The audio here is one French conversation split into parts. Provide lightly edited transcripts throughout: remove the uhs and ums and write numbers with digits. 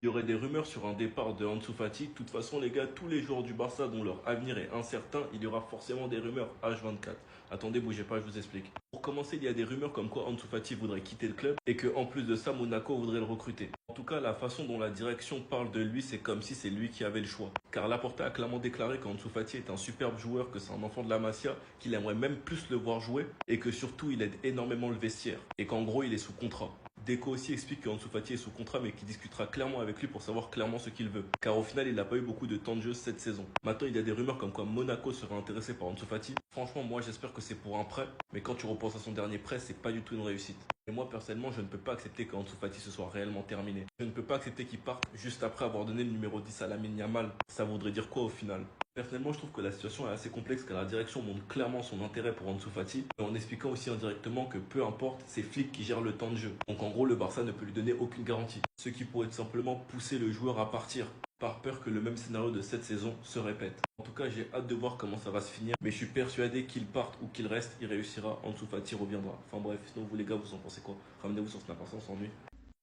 Il y aurait des rumeurs sur un départ de Ansu Fati. De toute façon, les gars, tous les joueurs du Barça dont leur avenir est incertain, il y aura forcément des rumeurs H24. Attendez, bougez pas, je vous explique. Pour commencer, il y a des rumeurs comme quoi Ansu Fati voudrait quitter le club et que en plus de ça, Monaco voudrait le recruter. En tout cas, la façon dont la direction parle de lui, c'est comme si c'est lui qui avait le choix. Car Laporta a clairement déclaré qu'Ansu Fati est un superbe joueur, que c'est un enfant de la Masia, qu'il aimerait même plus le voir jouer et que surtout il aide énormément le vestiaire et qu'en gros il est sous contrat. Deco aussi explique qu'Ansu Fati est sous contrat mais qu'il discutera clairement avec lui pour savoir clairement ce qu'il veut. Car au final il n'a pas eu beaucoup de temps de jeu cette saison. Maintenant il y a des rumeurs comme quoi Monaco serait intéressé par Ansu Fati. Franchement moi j'espère que c'est pour un prêt. Mais quand tu repenses à son dernier prêt c'est pas du tout une réussite. Et moi personnellement je ne peux pas accepter qu'Ansu Fati se soit réellement terminé. Je ne peux pas accepter qu'il parte juste après avoir donné le numéro 10 à Lamine Yamal. Ça voudrait dire quoi au final? Personnellement, je trouve que la situation est assez complexe car la direction montre clairement son intérêt pour Ansu Fati, mais en expliquant aussi indirectement que peu importe, c'est Flick qui gère le temps de jeu. Donc en gros, le Barça ne peut lui donner aucune garantie. Ce qui pourrait tout simplement pousser le joueur à partir, par peur que le même scénario de cette saison se répète. En tout cas, j'ai hâte de voir comment ça va se finir, mais je suis persuadé qu'il parte ou qu'il reste, il réussira, Ansu Fati reviendra. Enfin bref, sinon vous les gars, vous en pensez quoi? Ramenez-vous sur Snap, on s'ennuie.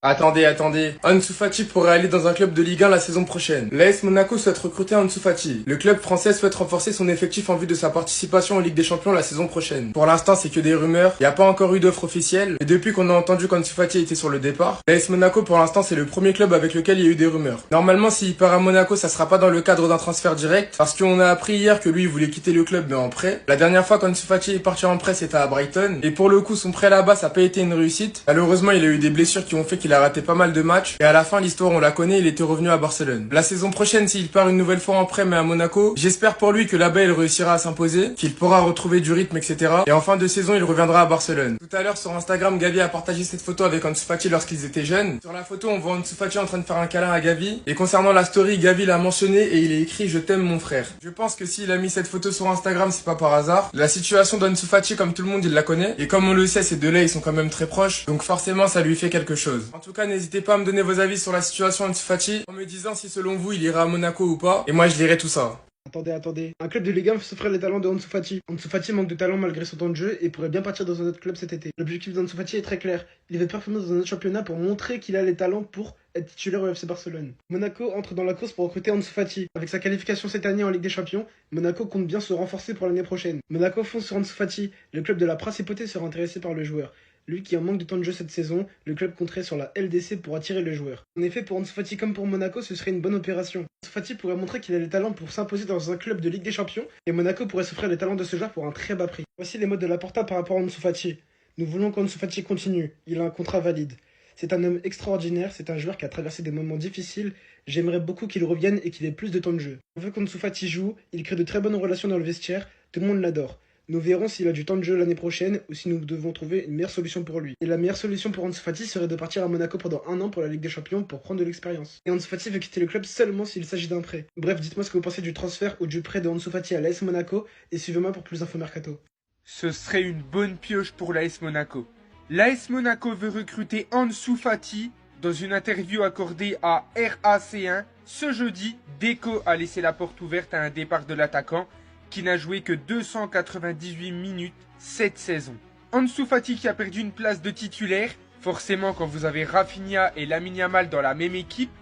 Attendez. Ansu Fati pourrait aller dans un club de Ligue 1 la saison prochaine. L'AS Monaco souhaite recruter Ansu Fati. Le club français souhaite renforcer son effectif en vue de sa participation en Ligue des Champions la saison prochaine. Pour l'instant, c'est que des rumeurs. Il n'y a pas encore eu d'offre officielle. Et depuis qu'on a entendu qu'Ansu Fati était sur le départ, l'AS Monaco pour l'instant c'est le premier club avec lequel il y a eu des rumeurs. Normalement, s'il part à Monaco, ça sera pas dans le cadre d'un transfert direct, parce qu'on a appris hier que lui il voulait quitter le club mais en prêt. La dernière fois qu'Ansu Fati est parti en prêt, c'était à Brighton. Et pour le coup, son prêt là-bas, ça n'a pas été une réussite. Malheureusement, il a eu des blessures qui ont fait qu'il a raté pas mal de matchs. Et à la fin, l'histoire, on la connaît, il était revenu à Barcelone. La saison prochaine, s'il part une nouvelle fois en prêt, mais à Monaco, j'espère pour lui que là-bas, il réussira à s'imposer, qu'il pourra retrouver du rythme, etc. Et en fin de saison, il reviendra à Barcelone. Tout à l'heure, sur Instagram, Gavi a partagé cette photo avec Ansu Fati lorsqu'ils étaient jeunes. Sur la photo, on voit Ansu Fati en train de faire un câlin à Gavi. Et concernant la story, Gavi l'a mentionné et il a écrit "Je t'aime, mon frère". Je pense que s'il a mis cette photo sur Instagram, c'est pas par hasard. La situation d'Ansu Fati, comme tout le monde, il la connaît. Et comme on le sait, ces deux-là, ils sont quand même très proches. Donc forcément, ça lui fait quelque chose. En tout cas, n'hésitez pas à me donner vos avis sur la situation Ansu Fati en me disant si selon vous il ira à Monaco ou pas. Et moi je lirai tout ça. Attendez. Un club de Ligue 1 s'offre les talents de Ansu Fati. Ansu Fati manque de talent malgré son temps de jeu et pourrait bien partir dans un autre club cet été. L'objectif d'Ansu Fati est très clair. Il veut performer dans un autre championnat pour montrer qu'il a les talents pour être titulaire au FC Barcelone. Monaco entre dans la course pour recruter Ansu Fati. Avec sa qualification cette année en Ligue des Champions, Monaco compte bien se renforcer pour l'année prochaine. Monaco fonce sur Ansu Fati. Le club de la principauté sera intéressé par le joueur. Lui qui en manque de temps de jeu cette saison, le club compterait sur la LDC pour attirer le joueur. En effet, pour Ansu Fati comme pour Monaco, ce serait une bonne opération. Ansu Fati pourrait montrer qu'il a les talents pour s'imposer dans un club de Ligue des Champions, et Monaco pourrait s'offrir les talents de ce joueur pour un très bas prix. Voici les mots de Laporta par rapport à Ansu Fati. Nous voulons qu'Ansu Fati continue, il a un contrat valide. C'est un homme extraordinaire, c'est un joueur qui a traversé des moments difficiles, j'aimerais beaucoup qu'il revienne et qu'il ait plus de temps de jeu. On veut qu'Ansu Fati joue, il crée de très bonnes relations dans le vestiaire, tout le monde l'adore. Nous verrons s'il a du temps de jeu l'année prochaine ou si nous devons trouver une meilleure solution pour lui. Et la meilleure solution pour Ansu Fati serait de partir à Monaco pendant un an pour la Ligue des Champions pour prendre de l'expérience. Et Ansu Fati veut quitter le club seulement s'il s'agit d'un prêt. Bref, dites-moi ce que vous pensez du transfert ou du prêt de Ansu Fati à l'AS Monaco et suivez-moi pour plus d'infos mercato. Ce serait une bonne pioche pour l'AS Monaco. L'AS Monaco veut recruter Ansu Fati. Dans une interview accordée à RAC1, ce jeudi, Deco a laissé la porte ouverte à un départ de l'attaquant qui n'a joué que 298 minutes cette saison. Ansu Fati qui a perdu une place de titulaire. Forcément, quand vous avez Rafinha et Lamine Yamal dans la même équipe,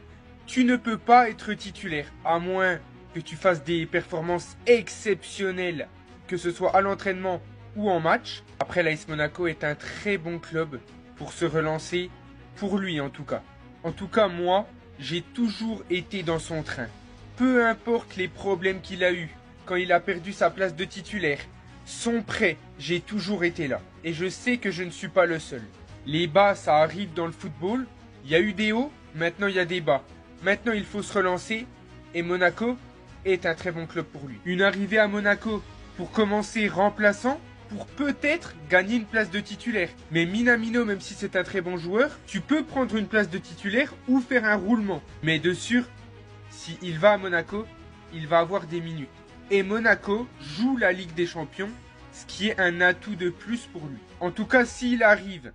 tu ne peux pas être titulaire, à moins que tu fasses des performances exceptionnelles, que ce soit à l'entraînement ou en match. Après, l'AS Monaco est un très bon club pour se relancer, pour lui en tout cas. En tout cas, moi, j'ai toujours été dans son train. Peu importe les problèmes qu'il a eus, quand il a perdu sa place de titulaire, son prêt, j'ai toujours été là. Et je sais que je ne suis pas le seul. Les bas, ça arrive dans le football. Il y a eu des hauts, maintenant il y a des bas. Maintenant, il faut se relancer. Et Monaco est un très bon club pour lui. Une arrivée à Monaco pour commencer remplaçant, pour peut-être gagner une place de titulaire. Mais Minamino, même si c'est un très bon joueur, tu peux prendre une place de titulaire ou faire un roulement. Mais de sûr, s'il va à Monaco, il va avoir des minutes. Et Monaco joue la Ligue des Champions, ce qui est un atout de plus pour lui. En tout cas, s'il arrive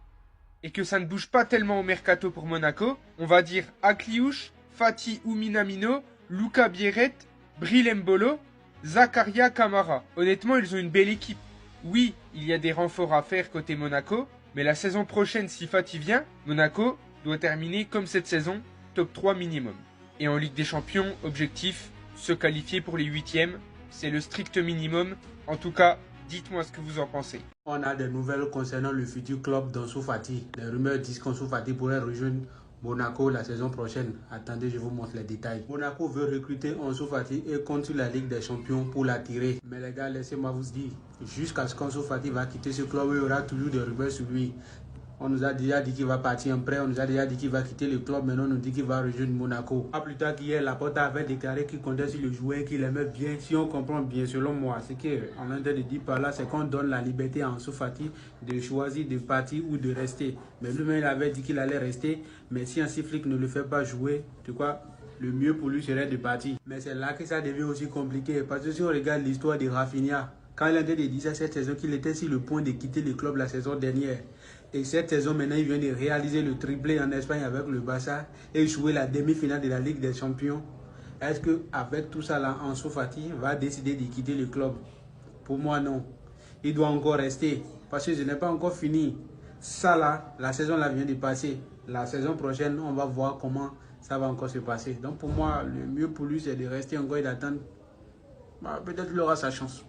et que ça ne bouge pas tellement au mercato pour Monaco, on va dire Akliouche, Fati ou Minamino, Luca Bieret, Bril Mbolo, Zakaria Kamara. Honnêtement, ils ont une belle équipe. Oui, il y a des renforts à faire côté Monaco, mais la saison prochaine, si Fati vient, Monaco doit terminer comme cette saison, top 3 minimum. Et en Ligue des Champions, objectif, se qualifier pour les 8e, c'est le strict minimum. En tout cas, dites-moi ce que vous en pensez. On a des nouvelles concernant le futur club d'Ansu Fati. Les rumeurs disent qu'Ansu Fati pourrait rejoindre Monaco la saison prochaine. Attendez, je vous montre les détails. Monaco veut recruter Ansu Fati et compte sur la Ligue des Champions pour l'attirer. Mais les gars, laissez-moi vous dire, jusqu'à ce qu'Ansu Fati va quitter ce club, il y aura toujours des rumeurs sur lui. On nous a déjà dit qu'il va partir en prêt, on nous a déjà dit qu'il va quitter le club, maintenant on nous dit qu'il va rejoindre Monaco. Pas plus tard qu'hier, Laporta avait déclaré qu'il comptait sur le joueur, qu'il aimait bien. Si on comprend bien, selon moi, ce qu'on est en train de dire par là, c'est qu'on donne la liberté à Ansu Fati de choisir de partir ou de rester. Mais lui-même, il avait dit qu'il allait rester, mais si un flic ne le fait pas jouer, tu vois, le mieux pour lui serait de partir. Mais c'est là que ça devient aussi compliqué, parce que si on regarde l'histoire de Rafinha, quand il a dit cette saison qu'il était sur le point de quitter le club la saison dernière. Et cette saison, maintenant, il vient de réaliser le triplé en Espagne avec le Barça et jouer la demi-finale de la Ligue des Champions. Est-ce qu'avec tout ça, là, Ansu Fati va décider de quitter le club? Pour moi, non. Il doit encore rester parce que je n'ai pas encore fini. Ça, là, la saison là vient de passer. La saison prochaine, on va voir comment ça va encore se passer. Donc, pour moi, le mieux pour lui, c'est de rester encore et d'attendre. Peut-être qu'il aura sa chance.